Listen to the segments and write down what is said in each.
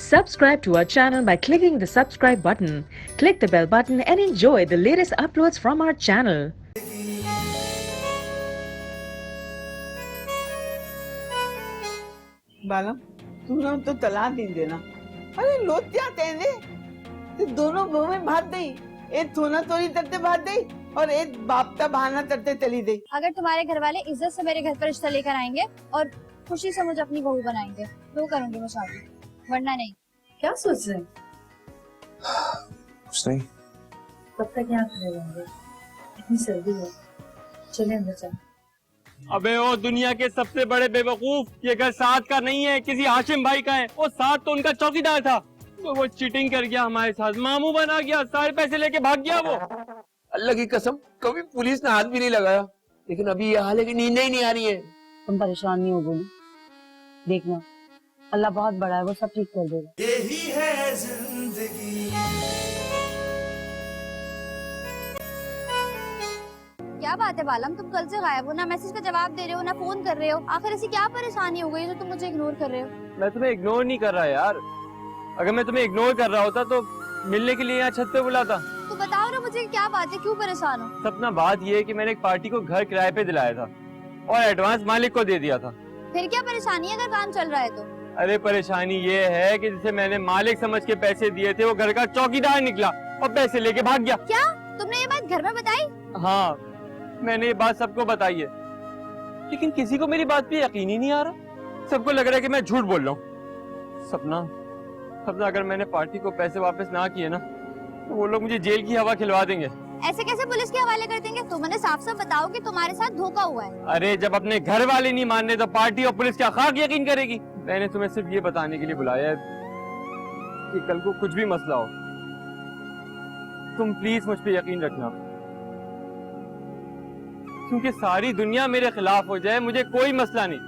Subscribe to our channel by clicking the subscribe button. Click the bell button and enjoy the latest uploads from our channel. बालम तू ना तो तलाक नहीं देना। अरे लोग क्या कहने ते दोनों बहुएं भाग गई, एक थोना तोरी तरते भाग गई और एक बापता बहाना तरते चली गई। अगर तुम्हारे घर वाले इज्जत से मेरे घर पर रिश्ता लेकर आएंगे और खुशी से मुझे अपनी बहू बनाएंगे तो करूंगी मैं शादी, वरना नहीं। क्या सोच रहे हैं? कुछ नहीं। कब तक यहाँ खड़े रहेंगे? इतनी सर्दी है, चले अंदर चल। अबे ओ दुनिया के सबसे बड़े बेवकूफ, ये घर साथ का नहीं है, किसी हाशिम भाई का है। वो साथ तो उनका चौकीदार था, तो वो चीटिंग कर गया हमारे साथ, मामू बना गया, सारे पैसे लेके भाग गया वो। अल्लाह की कसम कभी पुलिस ने हाथ भी नहीं लगाया, लेकिन अभी ये हाल है कि नींद ही नहीं आ रही है। तुम परेशान नहीं होगे ना, देखना अल्लाह बहुत बड़ा है, वो सब ठीक कर देगा। यही है जिंदगी। क्या बात है बालम, तुम कल से गायब हो, ना मैसेज का जवाब दे रहे हो ना फोन कर रहे हो। आखिर ऐसी क्या परेशानी हो गई जो तुम मुझे इग्नोर कर रहे हो? मैं तुम्हें इग्नोर नहीं कर रहा यार, अगर मैं तुम्हें इग्नोर कर रहा होता तो मिलने के लिए यहाँ छत पे बुलाता। तो बताओ ना मुझे क्या बात है, क्यों परेशान हो? सपना बात ये है कि मैंने एक पार्टी को घर किराए पे दिलाया था और एडवांस मालिक को दे दिया था। फिर क्या परेशानी है अगर काम चल रहा है तो? अरे परेशानी ये है कि जिसे मैंने मालिक समझ के पैसे दिए थे वो घर का चौकीदार निकला और पैसे लेके भाग गया। क्या तुमने ये बात घर में बताई? हाँ, मैंने ये बात सबको बताई है, लेकिन किसी को मेरी बात पे यकीन ही नहीं आ रहा। सबको लग रहा है कि मैं झूठ बोल रहा हूँ। सपना अगर मैंने पार्टी को पैसे वापस ना किए ना तो वो लोग मुझे जेल की हवा खिलवा देंगे। ऐसे कैसे पुलिस के हवाले कर देंगे? तुम मुझे साफ साफ बताओ कि तुम्हारे साथ धोखा हुआ है। अरे जब अपने घर वाले नहीं मानने तो पार्टी और पुलिस क्या खाक यकीन करेगी। मैंने तुम्हें सिर्फ ये बताने के लिए बुलाया है कि कल को कुछ भी मसला हो तुम प्लीज मुझ पे यकीन रखना, क्योंकि सारी दुनिया मेरे खिलाफ हो जाए मुझे कोई मसला नहीं,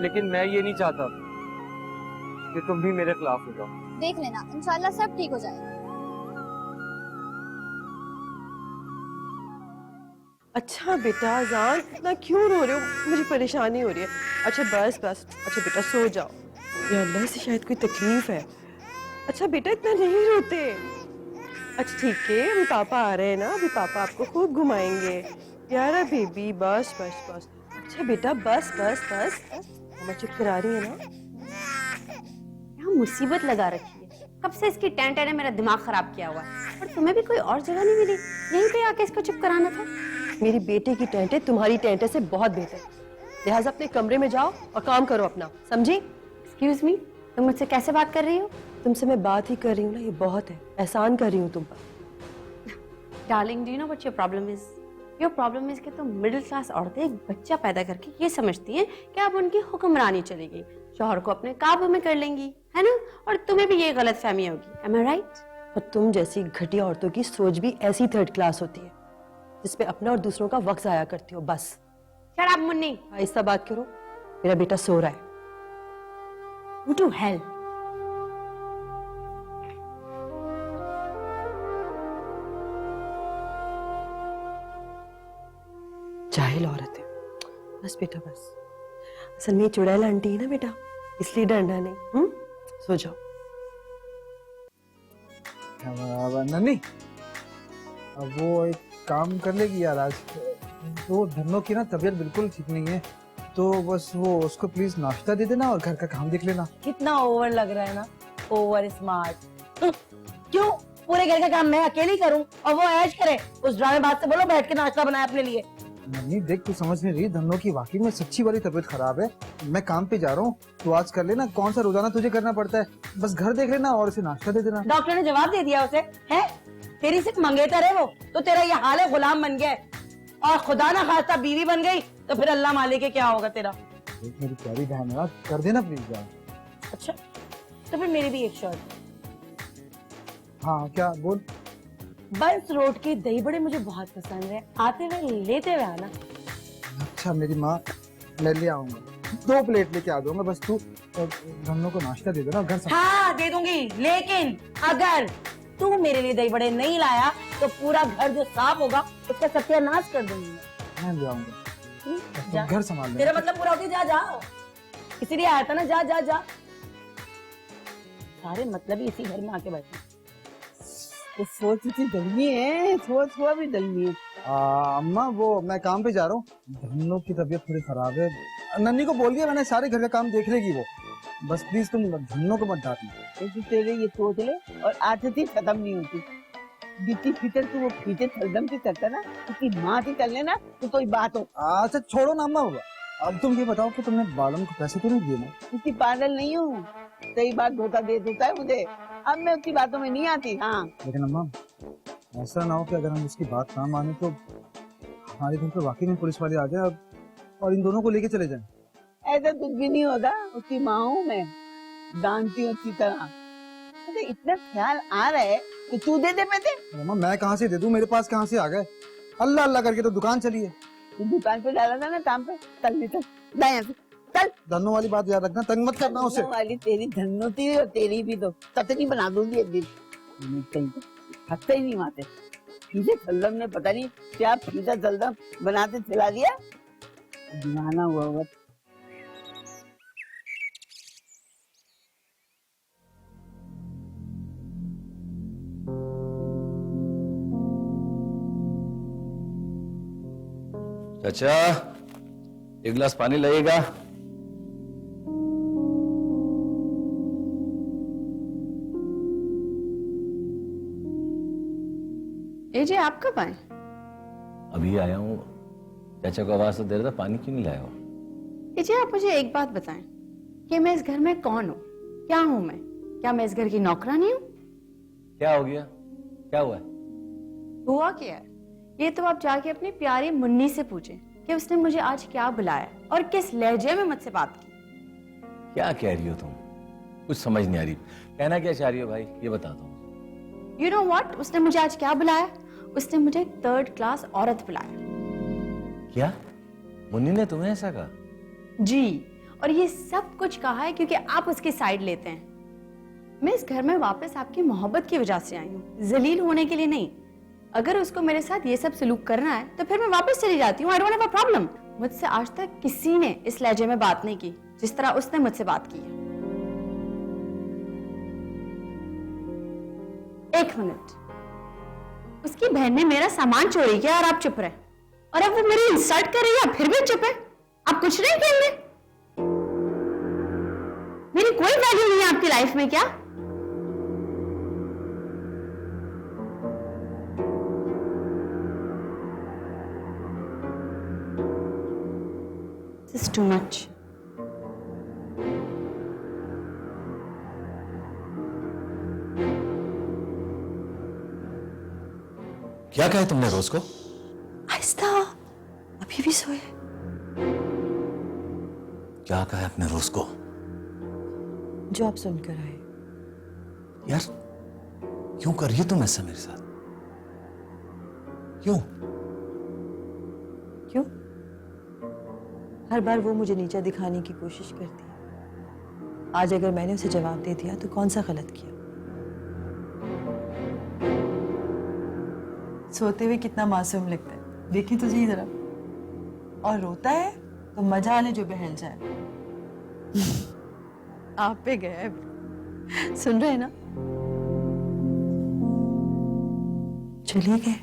लेकिन मैं ये नहीं चाहता कि तुम भी मेरे खिलाफ हो जाओ। देख लेना, इंशाल्लाह सब ठीक हो जाएगा। अच्छा बेटा जान, इतना क्यों रो रहे हो? मुझे परेशानी हो रही है। अच्छा बस बस, अच्छा बेटा सो जाओ। या अल्लाह से शायद कोई तकलीफ है। अच्छा बेटा इतना नहीं रोते। अच्छा ठीक है, अभी पापा आ रहे हैं ना, अभी पापा आपको खूब घुमाएंगे। यारा बेबी बस बस बस। अच्छा बेटा बस बस बस बस, मम्मा चुप करा रही है ना। यहाँ मुसीबत लगा रखी है, कब से इसकी टेंट ने मेरा दिमाग खराब किया हुआ है। और तुम्हें भी कोई और जगह नहीं मिली, यहीं पे आके इसको चुप कराना था। मेरी बेटे की टेंट तुम्हारी टेंट से बहुत बेहतर, लिहाजा अपने कमरे में जाओ और काम करो अपना, समझी? एक्सक्यूज मी, तुम मुझसे कैसे बात कर रही हो? तुमसे मैं बात ही कर रही हूँ ना, ये बहुत है, एहसान कर रही हूँ तुम पर। Darling, do you know what your problem is? Your problem is कि तुम मिडिल क्लास औरतें एक बच्चा पैदा करके ये समझती हैं कि अब उनकी हुक्मरानी चलेगी, शौहर को अपने काबू में कर लेंगी, है ना? और तुम्हें भी ये गलत फहमी होगी। एम आई राइट? और तुम जैसी घटिया औरतों की सोच भी ऐसी थर्ड क्लास होती है, जिसपे अपना और दूसरों का वक्त जाया करती हो। बस शट अप मुन्नी, आहिस्ता बात करो, मेरा बेटा सो रहा है। Go to hell. जाहिल औरत है। बस बेटा बस, असल में चुड़ैल आंटी है ना बेटा, इसलिए डरना नहीं। सो जाओ। नन्नी, अब वो एक काम कर लेगी यार आज, तो धन्नो की ना तबीयत बिल्कुल ठीक नहीं है, तो बस वो उसको प्लीज नाश्ता दे देना और घर का काम देख लेना। कितना ओवर लग रहा है ना, ओवर स्मार्ट। क्यों पूरे घर का काम मैं अकेली करूं और वो ऐश करे? उस ड्रामेबाज से बोलो बैठ के नाश्ता बनाए अपने लिए। नन्नी देख, तू समझ नहीं रही, धन्नो की वाकई में सच्ची वाली तबीयत खराब है। मैं काम पे जा रहा हूँ, तो आज कर लेना, कौन सा रोजाना तुझे करना पड़ता है। बस घर देख लेना और उसे नाश्ता दे देना। डॉक्टर ने जवाब दे दिया उसे, है तेरी सिर्फ मंगेतर है वो, तो तेरा ये हाल है, गुलाम बन गया है। और खुदा ना खास्ता बीवी बन गई तो फिर अल्लाह मालिक है क्या होगा तेरा। मेरी प्यारी बहन है, कर देना प्लीज यार। अच्छा तो फिर मेरी भी एक शर्त। हाँ क्या बोल। बंस रोड के दही बड़े मुझे बहुत पसंद है, आते हुए लेते हुए आना। अच्छा मेरी माँ, मैं ले आऊंगा, 2 प्लेट लेके आ जाऊंगा, बस तू धन्नो को नाश्ता दे देना घर। हाँ दे दूंगी, लेकिन अगर तू मेरे लिए दही बड़े नहीं लाया तो पूरा घर जो साफ होगा उसका सत्यानाश कर दूंगी मैं ले आऊंगा, घर संभाल लेना। तेरा मतलब पूरा होती, जा जा, इसीलिए आया था ना, जा जा जा। सारे मतलब ही इसी घर में आके बैठे। तो सोच इतनी दलमी है, सोच हुआ भी दलमी है। अम्मा वो मैं काम पे जा रहा हूँ, धन्नो की तबीयत थोड़ी खराब है। नन्नी को बोल दिया मैंने, सारे घर का काम देख लेगी वो। बस प्लीज तुम धन्नो को मत डांटना। एक तो तेरे ये सोच ले और आदत ही खत्म नहीं होती। बीती फिटर तू वो फीते थलदम से चलता ना, उसकी माँ से चलने ना तो कोई बात हो। अच्छा छोड़ो ना अम्मा, अब तुम ये बताओ कि तुमने बालम को पैसे तो नहीं दिए ना? उसकी पागल नहीं हूँ, कई बार धोखा दे देता है मुझे, अब मैं उसकी बातों में नहीं आती। हाँ लेकिन अम्मा ऐसा ना हो कि अगर हम उसकी बात ना माने तो हमारे घर पे वाकई में पुलिस वाले आ जाए और इन दोनों को लेके चले जाएं। ऐसा कुछ भी नहीं होता, उसकी माँ हूँ मैं, जानती हूँ अच्छी तरह। मुझे इतना ख्याल आ रहा है कि तू दे दे पैसे। अम्मा मैं कहाँ से दे दूं, मेरे पास कहाँ से आ गए? अल्लाह अल्लाह करके तो दुकान चली है। तू दुकान पे डाला था ना काम पे, चल नहीं चल दाएं से चल। धन्नो वाली बात याद रखना, तंग मत करना उसे। धन्नो वाली तेरी धन्नो थी और तेरी भी तो ततनी बना दूंगी एक दिन। हंसते ही नहीं माते, फीते थलदम ने पता नहीं क्या फीता थलदम बनाते खिला दिया, दीवाना हुआ हुआ। चाचा एक गिलास पानी लगेगा? ए जी आप कब आए? अभी आया हूँ। चाचा को आवाज तो दे रहा था, पानी क्यों नहीं लाया हो? ए जी आप मुझे एक बात बताएं कि मैं इस घर में कौन हूँ, क्या हूँ मैं? क्या मैं इस घर की नौकरानी हूँ? क्या हो गया? क्या हुआ है? हुआ क्या है ये तो आप जाके अपनी प्यारी मुन्नी से पूछें कि उसने मुझे आज क्या बुलाया और किस लहजे में मुझसे बात की। क्या कह रही हो तुम? कुछ समझ नहीं आ रही। कहना क्या चाह रही हो भाई, ये बता दो। You know what? उसने मुझे आज क्या बुलाया? उसने मुझे 3rd क्लास औरत बुलाया। क्या मुन्नी ने तुम्हें ऐसा कहा? जी, और ये सब कुछ कहा है क्योंकि आप उसकी साइड लेते हैं। मैं इस घर में वापस आपकी मोहब्बत की वजह से आई हूँ, जलील होने के लिए नहीं। अगर उसको मेरे साथ ये सब सलूक करना है तो फिर मैं वापस चली जाती हूँ। I don't have a problem। मुझसे आज तक किसी ने इस लहजे में बात नहीं की जिस तरह उसने मुझसे बात की है। 1 मिनट, उसकी बहन ने मेरा सामान चोरी किया और आप चुप रहे, और अब वो मेरी इंसल्ट कर रही है फिर भी चुप है। आप कुछ नहीं कहेंगे? मेरी कोई वैल्यू नहीं है आपकी लाइफ में क्या? This is too much. क्या कहा तुमने रोज को? आहिस्ता, अभी भी सोए। क्या कहा अपने रोज को? जो आप सुनकर आए। यार क्यों कर रही हो तुम ऐसा मेरे साथ? क्यों? क्यों? हर बार वो मुझे नीचा दिखाने की कोशिश करती है। आज अगर मैंने उसे जवाब दे दिया तो कौन सा गलत किया? सोते हुए कितना मासूम लगता है, देखिए तो सही जरा। और रोता है तो मजा ले जो बहल जाए। आप पे गए, सुन रहे हैं ना? चलिए गए।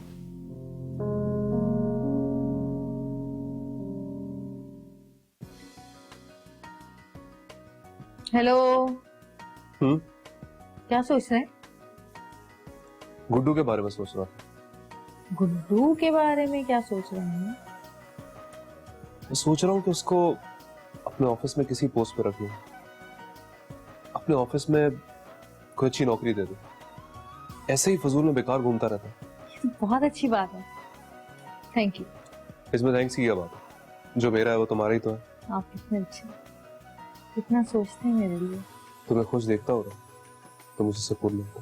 हेलो। क्या सोच रहे हैं? गुड्डू के बारे में सोच रहा था। गुड्डू के बारे में क्या सोच रहे हैं? मैं सोच रहा हूँ कि उसको अपने ऑफिस में किसी पोस्ट पर रख लूं, अपने ऑफिस में कोई अच्छी नौकरी दे दूं। ऐसे ही फजूल में बेकार घूमता रहता है। ये तो बहुत अच्छी बात है, थैंक यू। इसमें थैंक्स की क्या बात है? जो मेरा है वो तुम्हारा ही तो है। आप कितने अच्छे, कितना सोचते हैं मेरे लिए। तुम्हें खुश देखता हो रहा तो मुझे सुकून मिलता।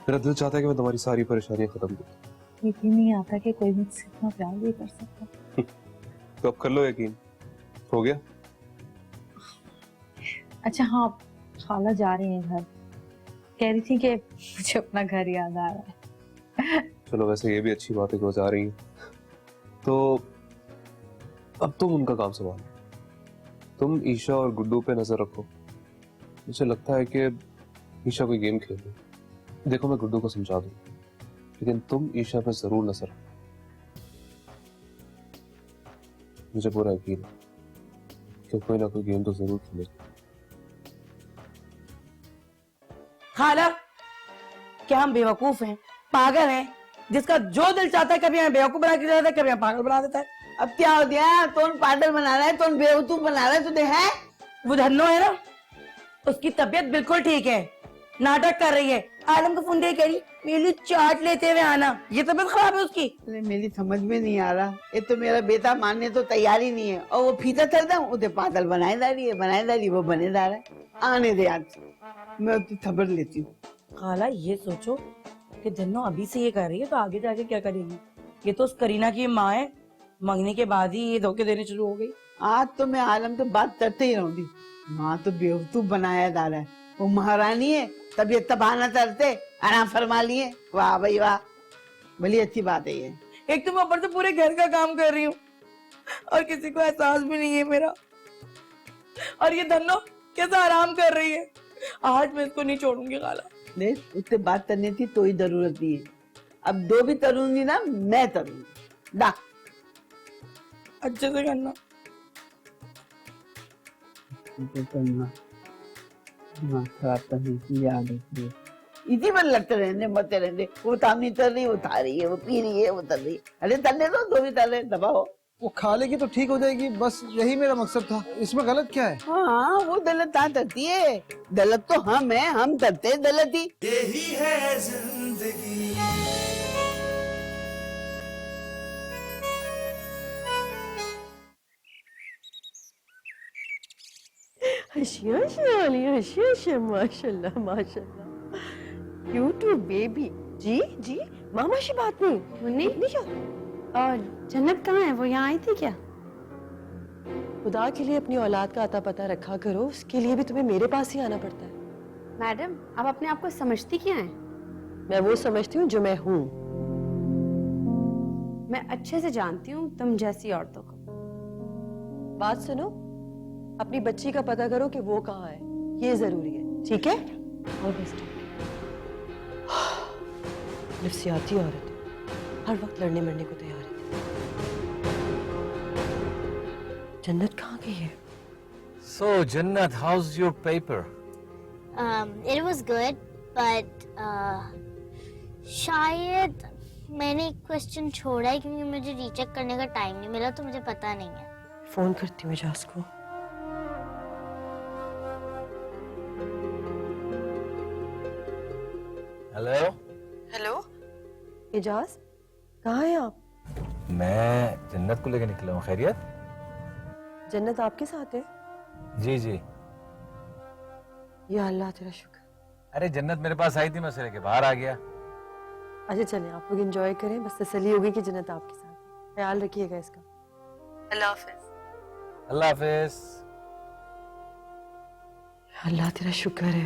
मेरा दिल चाहता है कि मैं तुम्हारी सारी परेशानियां खत्म कर दूं। यकीन नहीं आता कि कोई मुझसे इतना प्यार भी कर सकता। तो अब कर लो यकीन, हो गया। अच्छा हाँ, खाला जा रही हैं घर, कह रही थी कि मुझे अपना घर याद आ रहा है। चलो वैसे ये भी अच्छी बात है कि वो जा रही है। तो अब तुम उनका काम संभालो। तुम ईशा और गुड्डू पे नजर रखो मुझे लगता है कि ईशा कोई गेम खेल रही है। देखो मैं गुड्डू को समझा दूं, लेकिन तुम ईशा पे जरूर नजर रखो। मुझे पूरा यकीन है कि कोई ना कोई गेम तो जरूर खेलेगी। खाला, क्या हम बेवकूफ हैं, पागल हैं? जिसका जो दिल चाहता है कभी हमें बेवकूफ बना के देता है, कभी हमें पागल बना देता है। अब क्या हो गया? कौन पागल बना रहा है, कौन बेवकूफ बना रहा है तुझे? है वो धन्नो है ना, उसकी तबीयत बिल्कुल ठीक है, नाटक कर रही है। आलम को फोन करके कह रही मेरे लिए चाट लेते हुए आना, ये तबीयत खराब है उसकी। अरे मेरी समझ में नहीं आ रहा, ये तो मेरा बेटा मानने तो तैयार ही नहीं है, और वो फीता चलता हूँ उसे पागल बनाए जा रही है, वो बने जा रहा है। आने दे आज, मैं उसकी खबर लेती हूँ। खाला ये सोचो कि धन्नो अभी से ये कर रही है तो आगे जाके क्या करेगी? ये तो उस करीना की माँ है, मंगने के बाद ही ये धोखे देने शुरू हो गई। आज तो मैं आलम से बात करते ही रहूंगी। माँ तो बेवकूफ बनाया जा रहा है, वो महारानी है, तबीयत तबाह न करते, आराम फरमा लिए। वाह भाई वाह, बड़ी अच्छी बात है ये। एक तो मैं ऊपर से पूरे घर का काम कर रही हूँ और किसी को एहसास भी नहीं है मेरा, और ये धन्नो कैसा आराम कर रही है। आज मैं इसको नहीं छोड़ूंगी खाला। देख, उससे बात करने की कोई जरूरत नहीं है, अब दो भी तरूंगी ना, मैं तरूंगी। दा अच्छे से करना। खराब करने की आदत है, इसी पर लगते रहने, मरते रहने। वो काम नहीं कर रही, वो खा रही है, वो पी रही है, वो तर रही है। अरे तलने दो, दो भी तर रहे, दबाओ। वो खा लेगी तो ठीक हो जाएगी, बस यही मेरा मकसद था। इसमें गलत क्या है? हाँ, वो गलत कहाँ करती है? गलत तो हम है, हम करते हैं गलती। यही है जिंदगी। हशिया माशाल्लाह माशाल्लाह, यू टू बेबी। जी जी मामा से बात नहीं मुन्नी, नहीं। और जन्नत कहाँ है? वो यहाँ आई थी क्या? खुदा के लिए अपनी औलाद का आता पता रखा करो, उसके लिए भी तुम्हें मेरे पास ही आना पड़ता है। मैडम, आप अपने आप को समझती क्या हैं? मैं वो समझती हूँ जो मैं हूँ। मैं अच्छे से जानती हूँ तुम जैसी औरतों को। बात सुनो, अपनी बच्ची का पता करो कि वो कहाँ है, ये जरूरी है, ठीक है? नफसियाती औरत हर वक्त लड़ने मरने को तैयार है। जन्नत कहाँ गई है? So Jannat, how's your paper? It was good, but शायद मैंने एक क्वेश्चन छोड़ा है क्योंकि मुझे रीचेक करने का टाइम नहीं मिला, तो मुझे पता नहीं है। फोन करती हूँ एजाज को। हेलो हेलो एजाज, कहाँ हैं आप? मैं जन्नत को लेकर निकला हूँ। खैरियत? जन्नत आपके साथ है? जी जी। या अल्लाह तेरा शुक्र। अरे जन्नत मेरे पास आई थी, मैं उसे लेके बाहर आ गया। अच्छा चलें, आप लोग एंजॉय करें, बस तसल्ली होगी कि जन्नत आपके साथ है। ख्याल रखिएगा इसका। अल्लाह हाफिज। अल्लाह हाफिज। अल्लाह तेरा शुक्र है,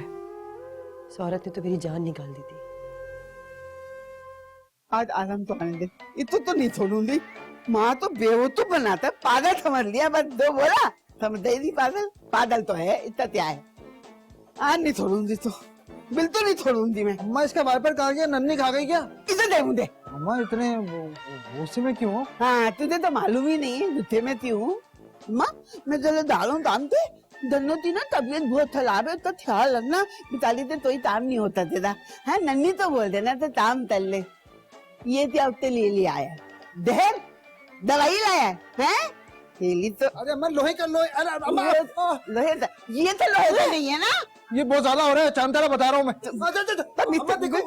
इस औरत ने तो मेरी जान निकाल दी थी। आज आराम तो आने दे, इतना तो नहीं छोड़ूंगी। माँ तो बेवकूफ बनाता है, पागल समझ लिया, बस दो बोला समझते ही नहीं। पागल पागल तो है, इतना क्या है। आज नहीं छोड़ूंगी, तो बिल्कुल नहीं छोड़ूंगी मैं। अम्मा इसका वाइपर कहाँ गया? नन्नी खा गई क्या? इसे दे मुझे। अम्मा इतने गुस्से में क्यों हो? हाँ, तुझे तो मालूम ही नहीं है गुस्से में क्यों हूँ। माँ मैं चलो डालू काम थे, दोनों की ना तबीयत बहुत खराब है, तो ख्याल रखना। बेचारी से कोई काम नहीं होता तेरा है। नन्नी तो बोल देना तो काम कर ले। ये क्या हफ्ते ले लिया आया, देर दवाई लाया है? थैली तो अरे अम्मा लोहे का लोहे। अरे अम्मा लोहे का, ये तो लोहे का नहीं है ना। ये बहुत ज्यादा हो रहा है, चांद तारा बता रहा हूँ मैं। अम्मा देखो,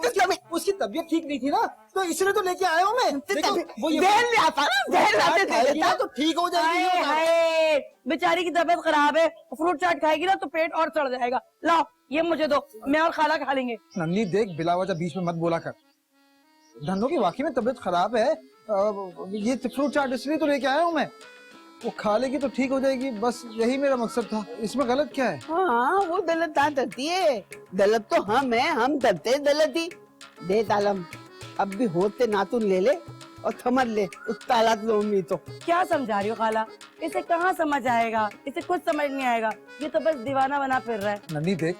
उसकी तबीयत ठीक नहीं थी ना, तो इसलिए तो लेके आया हूँ मैं। देखो, वो ये देर ले आता ना, देर लाते दे देता तो ठीक हो जाएगी। हाय, बेचारी की तबीयत खराब है, फ्रूट चाट खाएगी ना तो पेट और चढ़ जाएगा। लाओ ये मुझे दो, मैं और खाला खा लेंगे। नन्नी देख, बिला वजह बीच में मत बोला कर। धन्नो की वाकई में तबीयत खराब है, ये फ्रूट चाट इसलिए तो लेके आया हूँ मैं। वो खा लेगी तो ठीक हो जाएगी, बस यही मेरा मकसद था। इसमें गलत क्या है? हाँ, वो गलत कहाँ करती है? गलत तो हम है, हम करते हैं गलती। दे तालम, अब भी होते नातुन ले ले, और समझ ले उस तालाब लो में तो। क्या समझा रही हो खाला? इसे कहाँ समझ आएगा, इसे खुद समझ नहीं आएगा, ये तो बस दीवाना बना फिर रहा है। नन्ही देख,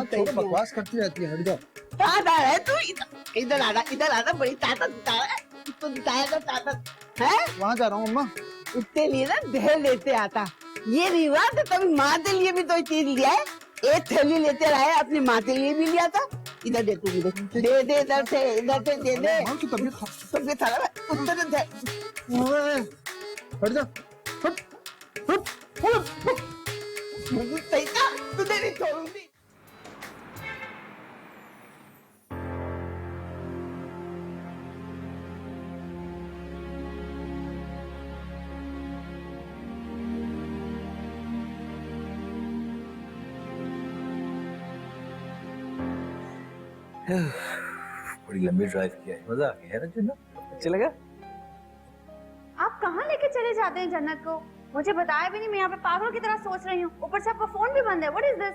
थोड़ा बकवास करती रहती है, हट जाओ। ताकत है तू, इधर आना बड़ी ताकत दिखा है, तो दिखाएगा ताकत है। वहाँ जा रहा हूँ अम्मा। उसके लिए ना ढेर लेते आता, ये रिवाज है। तभी माँ के लिए भी तो चीज लिया है, एक थैली लेते रहे, अपनी माँ के लिए भी लिया था। इधर दे तू, दे दे इधर से दे दे। तबीयत खराब है, उधर दे। हट जा, हट, हट, हट। सही था, तुझे नहीं छोड़ूंगी। बड़ी लंबी ड्राइव किया है, मजा आ गया है ना जन्नत? अच्छा लगा? आप कहाँ लेके चले जाते हैं जन्नत को? मुझे बताया भी नहीं, मैं यहाँ पे पागल की तरह सोच रही हूँ। ऊपर से आपका फोन भी बंद है। What is this?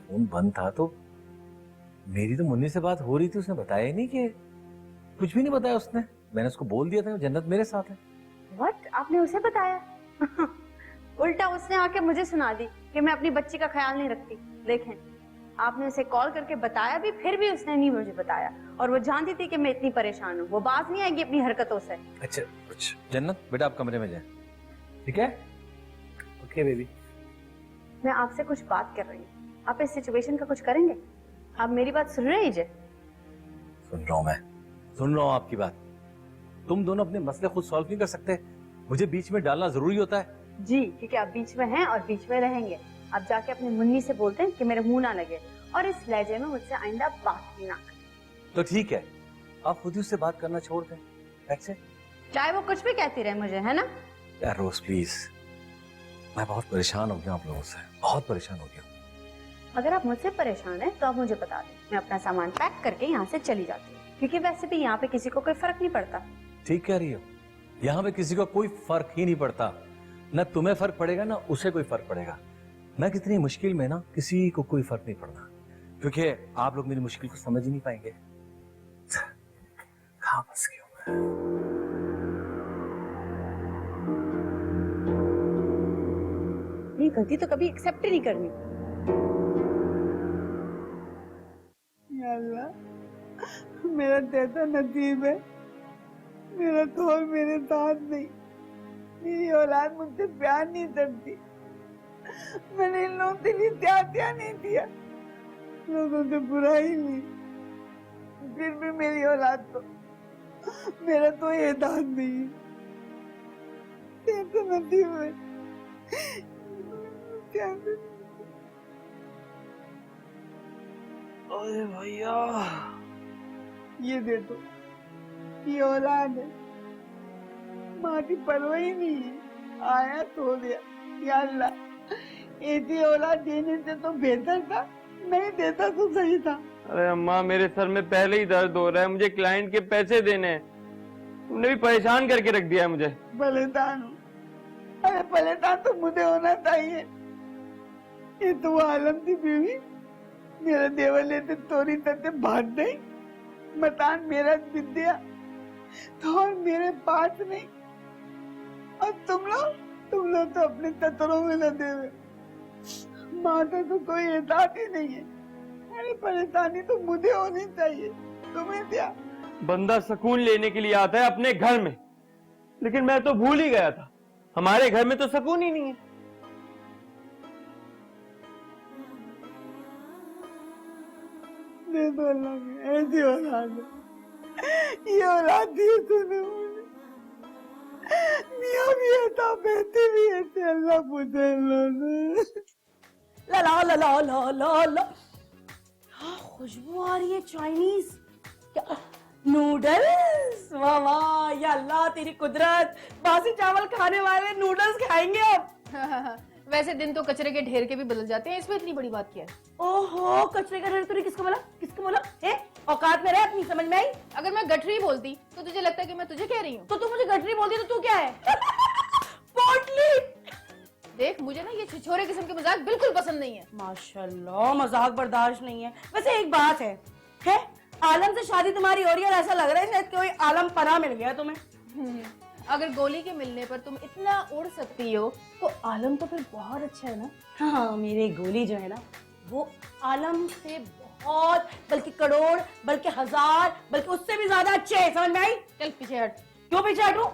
फोन बंद था तो मेरी तो मुन्नी से बात हो रही थी, उसने बताया ही नहीं कि कुछ भी नहीं बताया उसने। मैंने उसको बोल दिया था जन्नत मेरे साथ है। व्हाट? आपने उसे बताया? उल्टा उसने आके मुझे सुना दी कि मैं अपनी बच्ची का ख्याल नहीं रखती। देखें, आपने उसे कॉल करके बताया भी, फिर भी उसने नहीं मुझे बताया, और वो जानती थी कि मैं इतनी परेशान हूँ। वो बात नहीं आएगी अपनी हरकतों से। अच्छा जन्नत बेटा आप कमरे में जाए, ठीक है? Okay baby. मैं आपसे कुछ बात कर रही हूँ, आप इस सिचुएशन का कुछ करेंगे? आप मेरी बात सुन रहे हैं? सुन रहा हूँ, मैं सुन रहा हूँ आपकी बात। तुम दोनों अपने मसले खुद सॉल्व नहीं कर सकते, मुझे बीच में डालना जरूरी होता है। जी, क्योंकि आप बीच में हैं और बीच में रहेंगे। आप जाके अपनी मुन्नी से बोलते हैं कि मेरे मुंह ना लगे, और इस लहजे में मुझसे आइंदा बात भी ना करें। तो ठीक है, आप खुद ही उससे बात करना छोड़ दें। ऐसे चाहे वो कुछ भी कहती रहे मुझे, है ना? यार रोज प्लीज, मैं बहुत परेशान हो गया आप लोगों से, बहुत परेशान हो गया। अगर आप मुझसे परेशान हैं तो आप मुझे बता दें, मैं अपना सामान पैक करके यहाँ से चली जाती हूँ, क्योंकि वैसे भी यहाँ पे किसी को कोई फर्क नहीं पड़ता। ठीक कह रही हो, यहाँ पे किसी को कोई फर्क ही नहीं पड़ता। न तुम्हें फर्क पड़ेगा ना उसे कोई फर्क पड़ेगा। मैं कितनी मुश्किल में ना, किसी को कोई फर्क नहीं पड़ना, क्योंकि आप लोग मेरी मुश्किल को समझ ही नहीं पाएंगे। कहाँ फंस गया मैं? ये गलती तो कभी एक्सेप्ट ही नहीं करनी। या अल्लाह, मेरा कैसा नसीब है, मेरा तो और मेरे साथ नहीं। मेरी औलाद मुझसे प्यार नहीं करती। मैंने इन लोगों से भी त्याग नहीं दिया, लोगों से बुराई ली, फिर भी मेरी औलाद तो, मेरा तो एहसास नहीं है। कैसे नसीब है, कैसे। अरे भैया, ये देखो, ये औलाद है, माँ की परवाह ही नहीं है। आया तो दिया। या अल्लाह, ऐसी औलाद देने से तो बेहतर था नहीं देता तो सही था। अरे अम्मा, मेरे सर में पहले ही दर्द हो रहा है, मुझे क्लाइंट के पैसे देने हैं। तुमने भी परेशान करके रख दिया है मुझे। परेशान हूँ? अरे परेशान तो मुझे होना चाहिए। ये तो वो आलम की बीवी, मेरा देवर लेते तोरी तते भाग गई। मकान मेरा विद्या तो और मेरे पास नहीं, और तुम लोग तो अपने ततरों में लदे हुए। माँ का तो कोई एहसास ही नहीं है। अरे परेशानी तो मुझे होनी चाहिए, तुम्हें क्या? बंदा सुकून लेने के लिए आता है अपने घर में, लेकिन मैं तो भूल ही गया था हमारे घर में तो सुकून ही नहीं है। दे दो अल्लाह में ऐसी औलाद है। ये औलाद दी तूने मुझे, मियाँ भी ऐसा, बेटी भी ऐसे। अल्लाह पूछे ला ला ला ला ला ला ला, खुशबू आ रही है चाइनीज नूडल्स। वाह वाह, या अल्लाह तेरी कुदरत, बासी चावल खाने वाले नूडल्स खाएंगे अब। वैसे दिन तो कचरे के ढेर के भी बदल जाते हैं, इसमें इतनी बड़ी बात क्या है? ओहो, कचरे का ढेर तूने किसको बोला? किसको बोला? औकात में रह, अपनी समझ में आई? अगर मैं गठरी बोलती तो तुझे लगता है कि मैं तुझे कह रही हूँ? तो तू मुझे गठरी बोलती तो तू क्या है? पोटली। देख, मुझे ना ये छिछोरे किस्म के मजाक बिल्कुल पसंद नहीं है। माशाल्लाह, मजाक बर्दाश्त नहीं है। वैसे एक बात है आलम से शादी तुम्हारी हो रही है और ऐसा लग रहा है शायद कोई आलम पना मिल गया तुम्हें। अगर गोली के मिलने पर तुम इतना उड़ सकती हो तो आलम तो फिर बहुत अच्छा है ना। हाँ, मेरी गोली जो है ना वो आलम से बहुत, बल्कि करोड़, बल्कि हजार, बल्कि उससे भी ज्यादा अच्छे है। समझ में आई? चल पीछे हट। क्यों पीछे हटूं?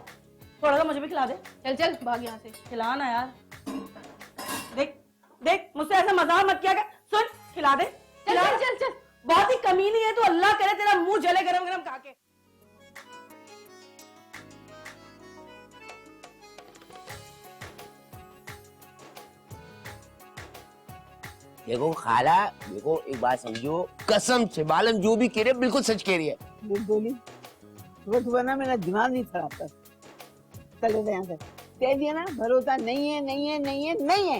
थोड़ा सा मुझे भी खिला दे। चल चल भाग यहाँ से। खिला ना यार। देख देख, मुझसे ऐसा मजाक मत किया कर। सुन, खिला दे। चल चल चल चल। बहुत ही कमीनी है तो अल्लाह करे तेरा मुंह जले गरम गरम खा के। देखो खाला, देखो एक बात समझो, कसम से बालम जो भी कह रहे बिल्कुल सच कह रही है। बोली सुबह ना मेरा दिमाग नहीं खराब कर। चले गए यहाँ से। कह दिया ना भरोसा नहीं है नहीं है नहीं है नहीं है।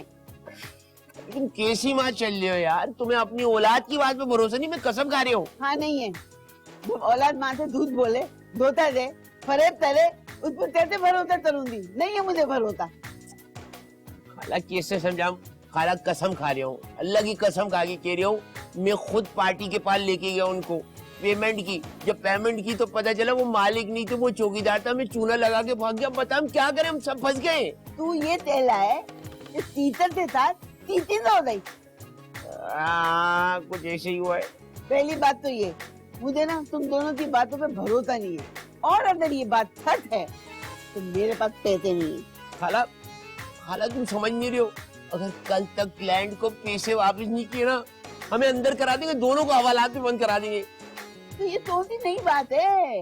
लेकिन कैसी माँ चल रही हो यार, तुम्हें अपनी औलाद की बात पे भरोसा नहीं? मैं कसम खा रही हूँ। हाँ नहीं है। जब औलाद माँ से दूध बोले, धोता दे, फरेब करे, उस पर कैसे भरोसा करूंगी? नहीं है मुझे भरोसा। खाला कैसे समझाऊं? खाला कसम खा रही हूँ, अल्लाह की कसम खा के कह रही हूँ, मैं खुद पार्टी के पास लेके गया उनको पेमेंट की। जब पेमेंट की तो पता चला वो मालिक नहीं थे, वो चौकीदार था। मैं चूना लगा के भाग गया। बता हम क्या करें, हम सब फंस गए। तू ये तेला है, इस टीचर के साथ चीटिंग हो गई। कुछ ऐसे ही हुआ है। पहली बात तो ये, मुझे ना तुम दोनों की बातों पे भरोसा नहीं है, और अगर ये बात सच है तो मेरे पास पैसे नहीं है। खाला, खाला तुम समझ नहीं रही हो, अगर कल तक क्लाइंट को पैसे वापस नहीं किए ना, हमें अंदर करा देंगे, दोनों को हवालात में बंद करा देंगे। तो ये सोची नहीं बात है।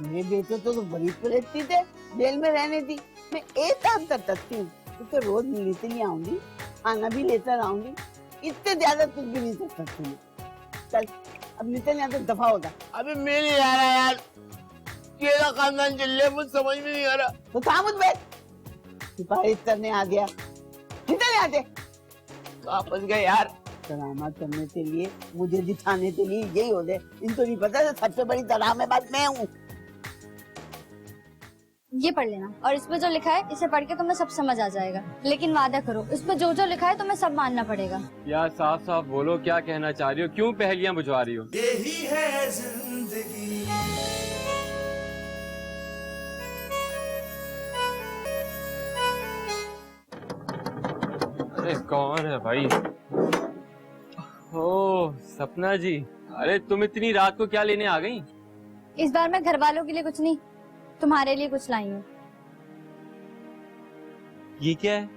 मेरे बेटे तो बड़ी परेशानी थे, जेल में रहने थी। मैं एक काम कर सकती हूँ, तो रोज लेते नहीं आऊंगी, खाना भी लेकर आऊंगी, इससे ज्यादा कुछ भी नहीं कर सकती मैं। चल अब निकल यहाँ से, दफा होगा। अबे मैं नहीं आ रहा यार, केला खानदान चल रहा है, मुझे समझ में नहीं आ रहा। तो था मुझ में सिफारिश करने आ गया, निकल यहाँ से। वापस गए यार। ड्रामा करने के लिए, मुझे दिखाने के लिए यही हो जाए। इनको नहीं पता सबसे बड़ी ड्रामेबाज मैं हूँ। ये पढ़ लेना, और इसमें जो लिखा है इसे पढ़ के तुम्हें सब समझ आ जाएगा, लेकिन वादा करो इसमें जो जो लिखा है तुम्हें सब मानना पड़ेगा। यार साफ साफ बोलो, क्या कहना चाह रही हो? क्यों पहेलियां बुझवा रही हो? यही है जिंदगी। अरे कौन है भाई? ओह सपना जी, अरे तुम इतनी रात को क्या लेने आ गई? इस बार मैं घर वालों के लिए कुछ नहीं, तुम्हारे लिए कुछ लाई हूँ। ये क्या है?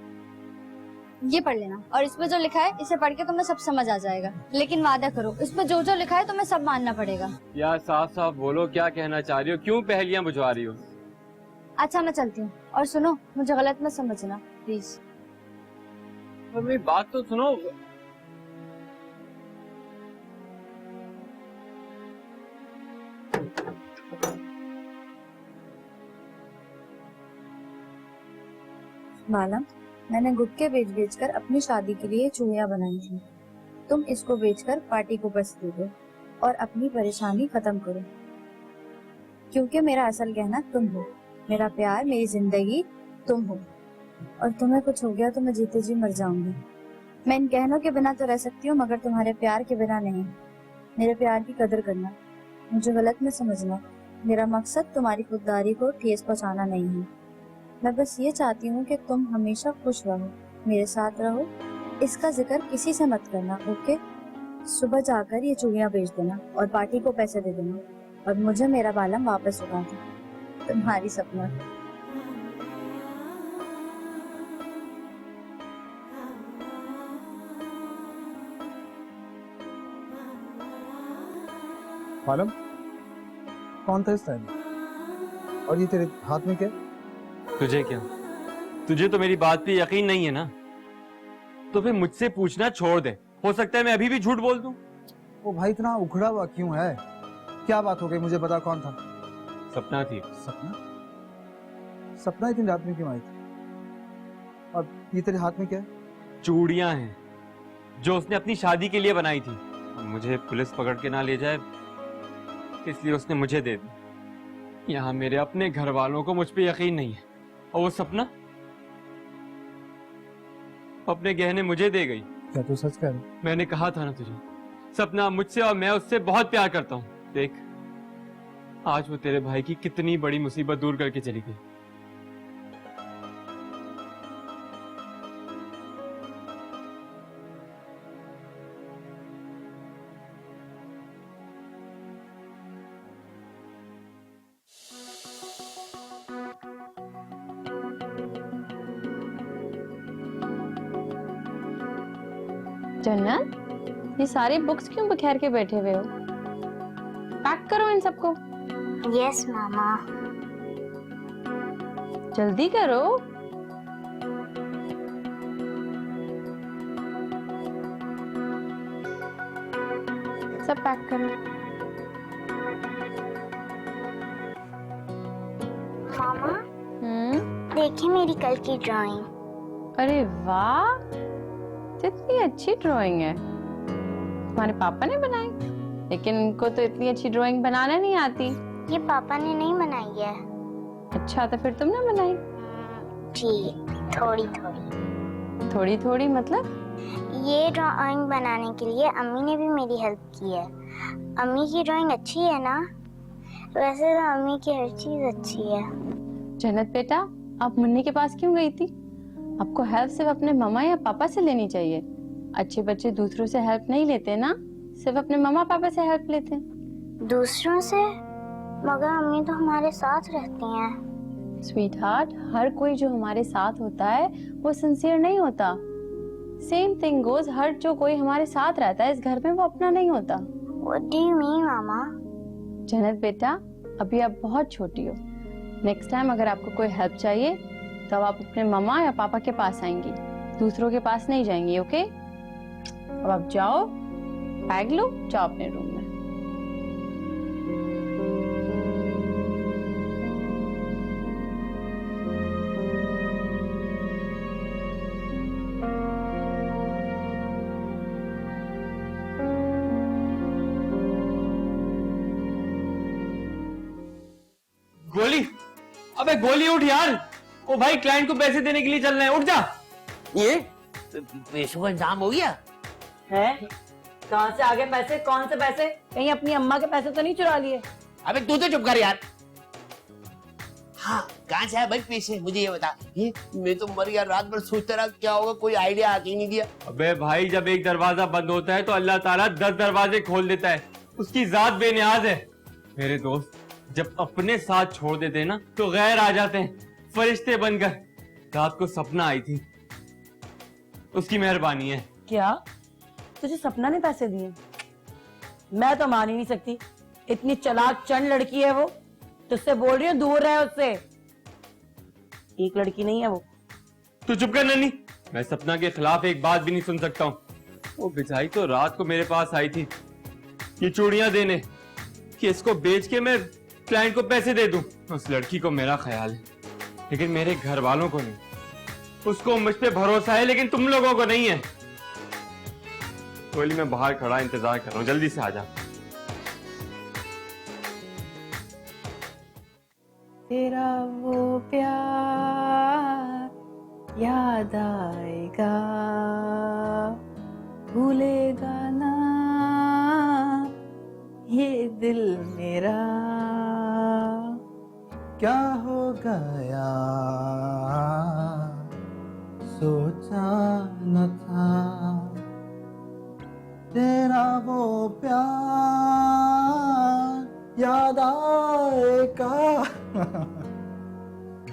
ये पढ़ लेना, और इसमें जो लिखा है इसे पढ़ के तुम्हें सब समझ आ जाएगा, लेकिन वादा करो इसमें जो जो लिखा है तुम्हें सब मानना पड़ेगा। यार साफ साफ बोलो, क्या कहना चाह रही हो? क्यों पहेलियां बुझवा रही हो? अच्छा मैं चलती हूँ, और सुनो मुझे गलत मत समझना प्लीज। मेरी बात तो सुनो। बालम, मैंने गुटके बेच कर अपनी शादी के लिए चूड़ियां बनाई थी। तुम इसको बेचकर पार्टी को पैसे दे दो और अपनी परेशानी खत्म करो, क्योंकि मेरा असल गहना तुम हो, मेरा प्यार, मेरी जिंदगी तुम हो, और तुम्हें कुछ हो गया तो मैं जीते जी मर जाऊंगी। मैं इन गहनों के बिना तो रह सकती हूँ, मगर तुम्हारे प्यार के बिना नहीं। मेरे प्यार की कदर करना, मुझे गलत मत समझना। मेरा मकसद तुम्हारी खुददारी को ठेस पहुँचाना नहीं है। मैं बस ये चाहती हूँ कि तुम हमेशा खुश रहो, मेरे साथ रहो। इसका जिक्र किसी से मत करना, ओके? सुबह जाकर ये चूड़ियां बेच देना और पार्टी को पैसे दे देना, और मुझे मेरा बालम वापस उठा दो। तुम्हारी सपना। मालूम कौन था इस टाइम? और ये तेरे हाथ में क्या? तुझे क्या? तुझे तो मेरी बात पे यकीन नहीं है ना, तो फिर मुझसे पूछना छोड़ दे। हो सकता है मैं अभी भी झूठ बोल दूं। वो भाई इतना उखड़ा हुआ क्यों है? क्या बात हो गई, मुझे बता। कौन था? सपना थी। सपना? सपना इतनी रात में क्यों आई थी? और ये तेरे हाथ में क्या है? चूड़ियां हैं जो उसने अपनी शादी के लिए बनाई थी। मुझे पुलिस पकड़ के ना ले जाए इसलिए उसने मुझे दे दी। यहाँ मेरे अपने घर वालों को मुझ पे यकीन नहीं है, और वो सपना अपने गहने मुझे दे गई। क्या तू सच कह रहा है? मैंने कहा था ना तुझे, सपना मुझसे और मैं उससे बहुत प्यार करता हूँ। देख, आज वो तेरे भाई की कितनी बड़ी मुसीबत दूर करके चली गई। जन्नत, ये सारी बुक्स क्यों बिखेर के बैठे हुए हो? पैक करो इन सबको। यस मामा। जल्दी करो। सब पैक करो। मामा देखिए मेरी कल की ड्राइंग। अरे वाह, कितनी अच्छी ड्राइंग है। तुम्हारे पापा ने बनाई? लेकिन इनको तो इतनी अच्छी ड्राइंग बनाना नहीं आती। ये पापा ने नहीं बनाई है। अच्छा, तो फिर तुमने बनाई? जी, थोड़ी थोड़ी। थोड़ी थोड़ी मतलब? ये ड्राइंग बनाने के लिए अम्मी ने भी मेरी हेल्प की है। अम्मी की ड्राइंग अच्छी है ना? वैसे तो अम्मी की हर चीज अच्छी है। जन्नत बेटा, आप मुन्नी के पास क्यों गई थी? आपको हेल्प सिर्फ अपने मम्मा या पापा से लेनी चाहिए। अच्छे बच्चे दूसरों से हेल्प नहीं लेते ना, सिर्फ अपने मम्मा पापा से हेल्प लेते हैं। दूसरों से? मगर अम्मी तो हमारे साथ रहती हैं। स्वीट हार्ट, हर कोई जो हमारे साथ होता है वो सिंसियर नहीं होता। सेम थिंग गोज, हर जो कोई हमारे साथ रहता है इस घर में वो अपना नहीं होता। What do you mean, मामा? जन्नत बेटा, अभी आप बहुत छोटी हो। नेक्स्ट टाइम अगर आपको कोई हेल्प चाहिए तो आप अपने मम्मा या पापा के पास आएंगी, दूसरों के पास नहीं जाएंगी। ओके? अब आप जाओ, बैग लो, जाओ अपने रूम में। गोली, अबे गोली उठ यार। ओ भाई, क्लाइंट को पैसे देने के लिए चल रहे हैं, उठ जा। ये पैसों का इंतजाम हो गया है? कहाँ से आ गए पैसे? कौन से पैसे? कहीं अपनी अम्मा के पैसे तो नहीं चुरा लिए? अबे तू तो चुप कर यार। हाँ, कहाँ से आए भाई पैसे, मुझे ये बता। ये मैं तो मर गया, रात भर सोचता रहा क्या होगा, कोई आइडिया आके ही नहीं दिया। अबे भाई, जब एक दरवाजा बंद होता है तो अल्लाह ताला 10 दरवाजे खोल देता है। उसकी जात बेनियाज है। मेरे दोस्त जब अपने साथ छोड़ देते हैं ना तो गैर आ जाते हैं, फरिश्ते बनकर। रात को सपना आई थी, उसकी मेहरबानी है। क्या तुझे सपना ने पैसे दिए? मैं तो मान ही नहीं सकती, इतनी चालाक चंड लड़की है वो। तुझसे बोल रही हूँ दूर रहे उससे। एक लड़की नहीं है वो। तू चुप कर नन्ही, मैं सपना के खिलाफ एक बात भी नहीं सुन सकता हूँ। वो बेचारी तो रात को मेरे पास आई थी ये चूड़ियां देने कि इसको बेच के मैं क्लाइंट को पैसे दे दूं। उस लड़की को मेरा ख्याल है, लेकिन मेरे घर वालों को नहीं। उसको मुझ पे भरोसा है, लेकिन तुम लोगों को नहीं है। गोली, मैं बाहर खड़ा इंतजार कर रहा हूँ, जल्दी से आ जा। तेरा वो प्यार याद आएगा, भूलेगा ना ये दिल मेरा। क्या हो गया सोचा न था, तेरा वो प्यार याद आएगा।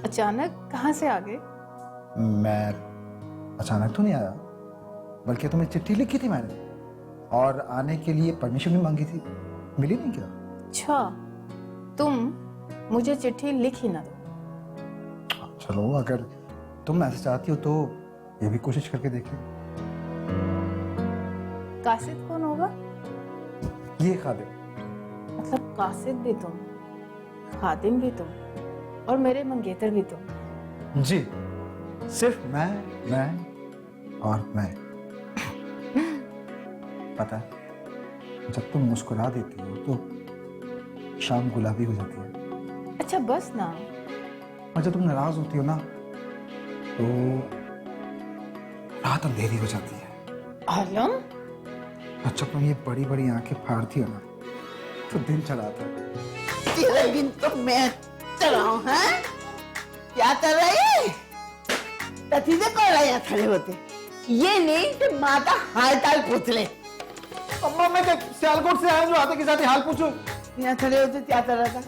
अचानक कहाँ से आ गए? मैं अचानक तो नहीं आया, बल्कि तुम्हें चिट्ठी लिखी थी मैंने और आने के लिए परमिशन भी मांगी थी, मिली नहीं क्या? अच्छा, तुम मुझे चिट्ठी लिख ही ना दो। चलो, अगर तुम ऐसे चाहती हो तो ये भी कोशिश करके देखिए। कासिद कौन होगा? ये खादिम। मतलब कासिद भी तुम, खादिम भी तुम और मेरे मंगेतर भी तुम? जी, सिर्फ मैं और मैं। पता है, जब तुम मुस्कुरा देती हो तो शाम गुलाबी हो जाती है, अच्छा बस ना। और जब तुम नाराज होती हो ना तो रात अंधेरी हो जाती है। आलम, और जब तुम ये बड़ी बड़ी आंखें फाड़ती हो ना तो दिन चला आता है। तेरा दिन तो मैं चलाऊं, हैं? क्या कर रहे हैं? तथीजे कौन यहाँ खड़े होते? ये नहीं कि माता हाल चाल पूछ ले। अम्मा मैं सियालकोट से आया जो आते के साथ हाल पूछूं। यहाँ खड़े होते क्या कर रहा था?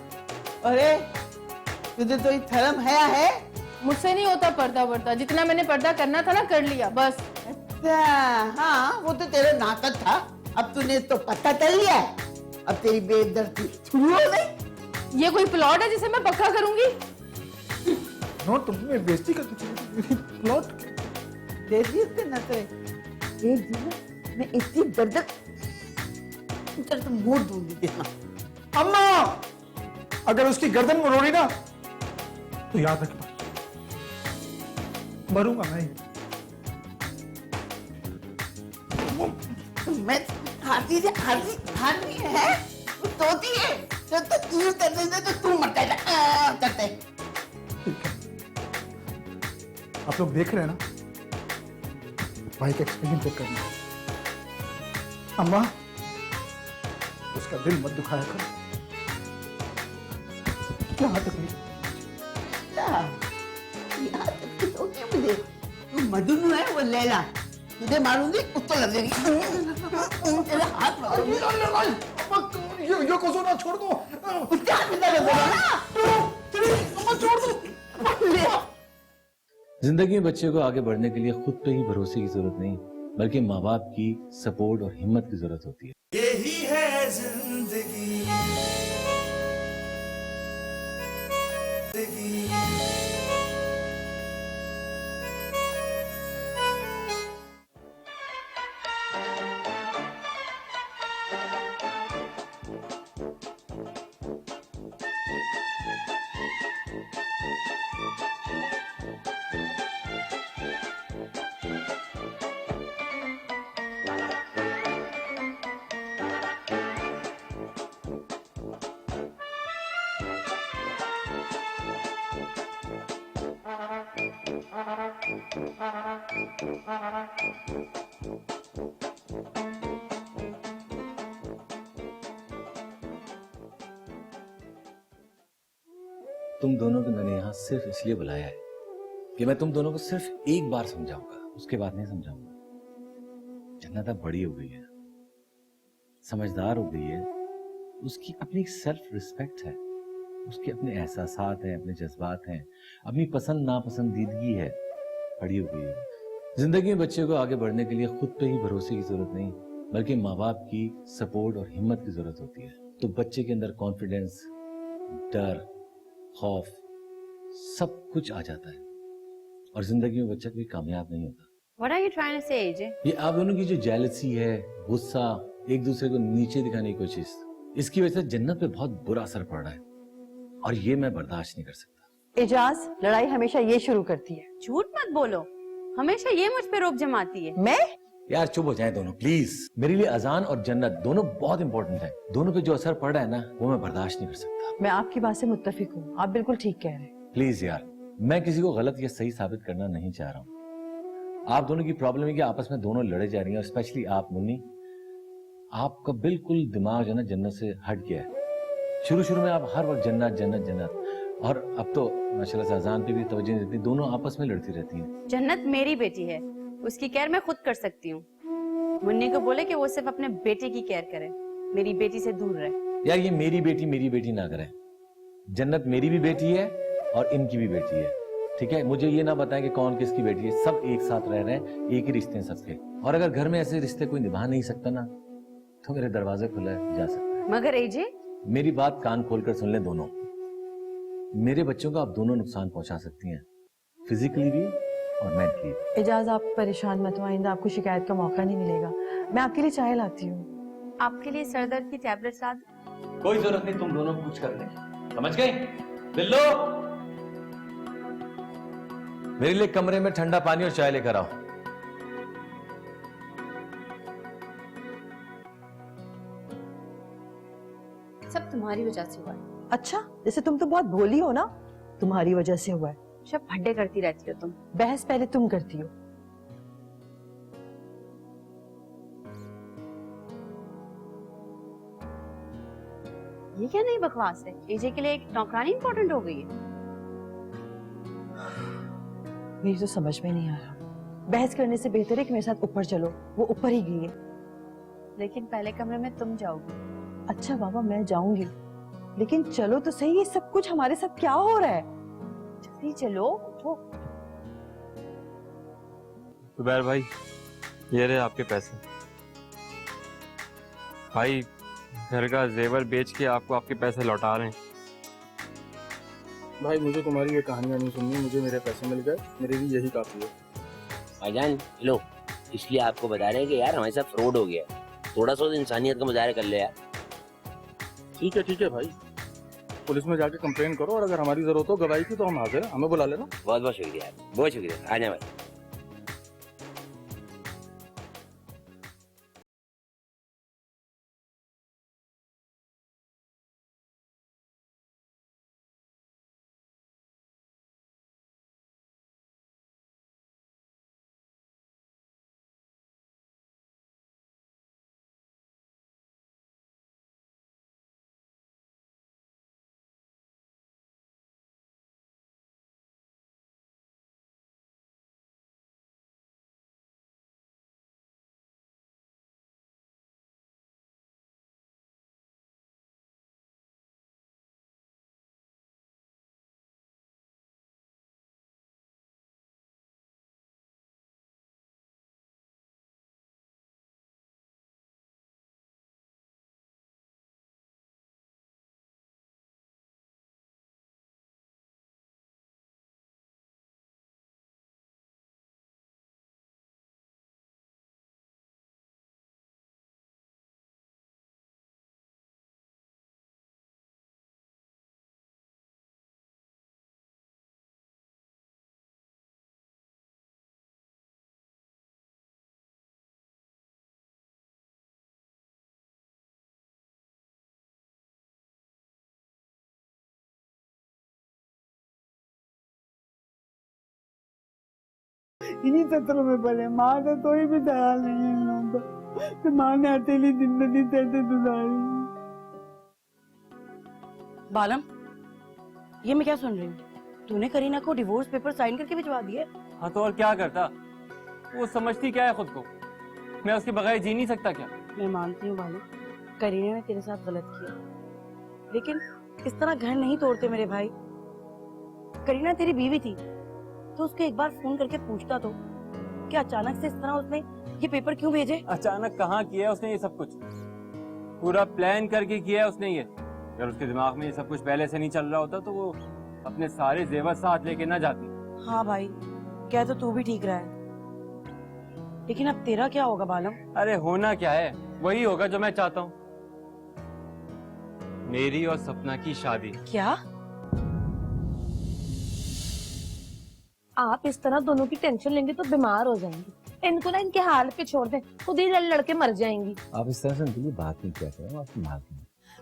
अरे तुझे तो ये धर्म है? मुझसे नहीं होता पर्दा वर्दा, जितना मैंने पर्दा करना था ना कर लिया बस। अच्छा हाँ, वो तो तेरा नाटक था। अब तूने तो पता कर लिया है। अब तेरी बेइज्जती शुरू हो गई। ये कोई प्लॉट है जिसे मैं पक्का करूंगी? नो तुम्हें बेइज्जती करती प्लॉट देखिए इसके नखरे। एक दिन ना मैं इतनी दर्द तो मोड़ दूंगी देखना। अम्मा अगर उसकी गर्दन मरोड़ी ना तो याद रखना मरूंगा मैं। मैं हाथी से हाथी है, तू तोती है, तो तू करते थे तो तू मरता है करते। आप लोग देख रहे हैं ना, भाई का एक्सपीरियंस चेक करना। अम्मा उसका दिल मत दुखाया कर। यहाँ तक नहीं। मुझे मधुनु है वो लैला, तुझे मारूंगी उसको लगेगी। तेरे हाथ यो को ना छोड़ दो। उसके हाथ में दर्द होगा ना, छोड़ दो। जिंदगी में बच्चे को आगे बढ़ने के लिए खुद पे ही भरोसे की जरूरत नहीं, बल्कि माँ बाप की सपोर्ट और हिम्मत की जरूरत होती है। यही है जिंदगी। तुम दोनों को मैंने यहाँ सिर्फ इसलिए बुलाया है कि मैं तुम दोनों को सिर्फ एक बार समझाऊंगा, उसके बाद नहीं समझाऊंगा। जन्नत अब बड़ी हो गई है, समझदार हो गई है, उसकी अपनी एक सेल्फ रिस्पेक्ट है, उसके अपने एहसासात हैं, अपने जज्बात हैं, अपनी पसंद नापसंदीदगी है, बड़ी हो गई है। जिंदगी में बच्चे को आगे बढ़ने के लिए खुद पे ही भरोसे की जरूरत नहीं, बल्कि माँ बाप की सपोर्ट और हिम्मत की जरूरत होती है। तो बच्चे के अंदर कॉन्फिडेंस, डर, खौफ सब कुछ आ जाता है और जिंदगी में बच्चा कभी कामयाब नहीं होता। What are you trying to say, AJ? ये आप दोनों की जो जेलसी है, गुस्सा, एक दूसरे को नीचे दिखाने की कोशिश, इसकी वजह से जन्नत पे बहुत बुरा असर पड़ रहा है और ये मैं बर्दाश्त नहीं कर सकता। एजाज लड़ाई हमेशा ये शुरू करती है। झूठ मत बोलो, हमेशा ये मुझ पे रोक जमाती है। मैं? यार चुप हो जाए दोनों प्लीज। मेरे लिए अजान और जन्नत दोनों बहुत इंपॉर्टेंट है। दोनों पे जो असर पड़ रहा है ना, वो मैं बर्दाश्त नहीं कर सकता। मैं आपकी बात से मुत्तफिक हूँ, आप बिल्कुल ठीक कह रहे हैं। प्लीज यार, मैं किसी को गलत या सही साबित करना नहीं चाह रहा हूँ। आप दोनों की प्रॉब्लम है कि आपस में दोनों लड़े जा रही हैं और स्पेशली आप मुन्नी, आपका बिल्कुल दिमाग जो ना जन्नत से हट गया है। शुरू में आप हर वक्त जन्नत जन्नत जन्नत, और अब तो माशाल्लाह से अजान पे भी तवज्जो नहीं देती, दोनों आपस में लड़ती रहती हैं। जन्नत मेरी बेटी है, उसकी केयर मैं खुद कर सकती हूँ। मुन्नी को बोले कि वो सिर्फ अपने बेटे की केयर करे, मेरी बेटी से दूर रहे। यार ये मेरी बेटी ना करें। जन्नत मेरी भी बेटी है और इनकी भी बेटी है, ठीक है? मुझे ये ना बताएं कि कौन किसकी बेटी है, सब एक साथ रह रहे हैं, एक ही रिश्ते हैं सबके। और अगर घर में ऐसे रिश्ते कोई निभा नहीं सकता ना, तो मेरे दरवाजे खुला है, जा सकता है। मगर एजे, मेरी बात कान खोलकर सुन ले दोनों। मेरे बच्चों को आप दोनों नुकसान पहुंचा सकती हैं, फिजिकली भी और मेंटली। एजाज आप परेशान मत हो, आइंदा आपको शिकायत का मौका नहीं मिलेगा। मैं आपके लिए चाय लाती हूँ। आपके लिए सरदर्द की टैबलेट्स ला दूं? कोई जरूरत नहीं, तुम दोनों कुछ कर लें, समझ गए? बिल्लो, मेरे लिए कमरे में ठंडा पानी और चाय लेकर आओ। सब तुम्हारी वजह से हुआ है। अच्छा, जैसे तुम तो बहुत भोली हो ना, तुम्हारी वजह से हुआ है। सब भड्डे करती रहती हो तुम। बहस पहले तुम करती हो। ये क्या नई बकवास है? एजे के लिए एक नौकरानी इंपॉर्टेंट हो गई है? मेरी तो समझ में नहीं आ रहा। बहस करने से बेहतर है कि मेरे साथ ऊपर चलो। वो ऊपर ही गई है। लेकिन पहले कमरे में तुम जाओगी। अच्छा बाबा, मैं जाऊंगी, लेकिन चलो तो सही। ये सब कुछ हमारे साथ क्या हो रहा है? जल्दी चलो, उठो। जुबैर भाई, ये रहे आपके पैसे। भाई घर का जेवर बेच के आपको आपके पैसे लौटा रहे हैं। भाई मुझे तुम्हारी ये कहानियां नहीं सुननी, मुझे मेरे पैसे मिल गए, मेरे लिए यही काफी है। भाईजान लो, इसलिए आपको बता रहे हैं कि यार हमारे साथ फ्रॉड हो गया, थोड़ा सा इंसानियत का मुजाहरा कर ले यार। ठीक है भाई, पुलिस में जाके कंप्लेन करो, और अगर हमारी जरूरत हो गवाही की तो हम हाजिर हैं, हमें बुला लेना। बहुत बहुत शुक्रिया, बहुत शुक्रिया। आ जाए भाई। इन्हीं तत्रों में पले माँ का कोई भी ख्याल नहीं है इन लोगों का, कि माँ ने अकेली जिंदगी कैसे गुजारी। बालम, ये मैं क्या सुन रही हूँ? तूने करीना को डिवोर्स पेपर साइन करके भिजवा दिए? हाँ तो और क्या करता? वो समझती क्या है खुद को? मैं उसके बगैर जी नहीं सकता क्या? मैं मानती हूँ बालम, करीना ने तेरे साथ गलत किया, लेकिन इस तरह घर नहीं तोड़ते मेरे भाई। करीना तेरी बीवी थी तो उसको एक बार फोन करके पूछता तो कि अचानक से इस तरह उसने ये पेपर क्यों भेजे? अचानक कहाँ किया है उसने ये सब कुछ? पूरा प्लान करके किया है उसने ये। अगर उसके दिमाग में ये सब कुछ पहले से नहीं चल रहा होता तो वो अपने सारे जेवर साथ लेके ना जाती। हाँ भाई, क्या तो तू भी ठीक रहा है, लेकिन अब तेरा क्या होगा बालम? अरे होना क्या है, वही होगा जो मैं चाहता हूँ, मेरी और सपना की शादी। क्या? आप इस तरह दोनों की टेंशन लेंगे तो बीमार हो जाएंगे। इनको ना इनके हाल पे छोड़ दें, खुद ही लड़के मर जाएंगी। आप इस तरह से उनके लिए बात नहीं कहते हैं, आपकी माँ की।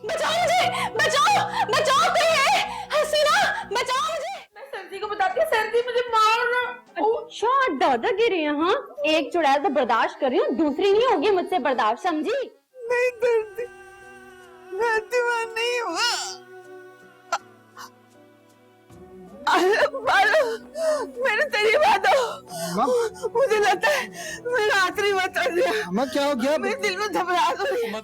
बचाओ मुझे, बचाओ, बचाओ कोई, हसीना बचाओ मुझे। मैं सर्दी को बताती हूँ, सर्दी मुझे मारना। अच्छा दादागिरी है हाँ? एक चुड़ैल तो बर्दाश्त कर रही हूँ, दूसरी नहीं होगी मुझसे बर्दाश्त, समझी? नहीं करती, मैं नहीं हुआ। मैंने तेरी बात हो, मुझे लगता है मेरा आखिरी बात कर दिया। क्या हो गया? मेरे दिल में घबराहट हो रही है।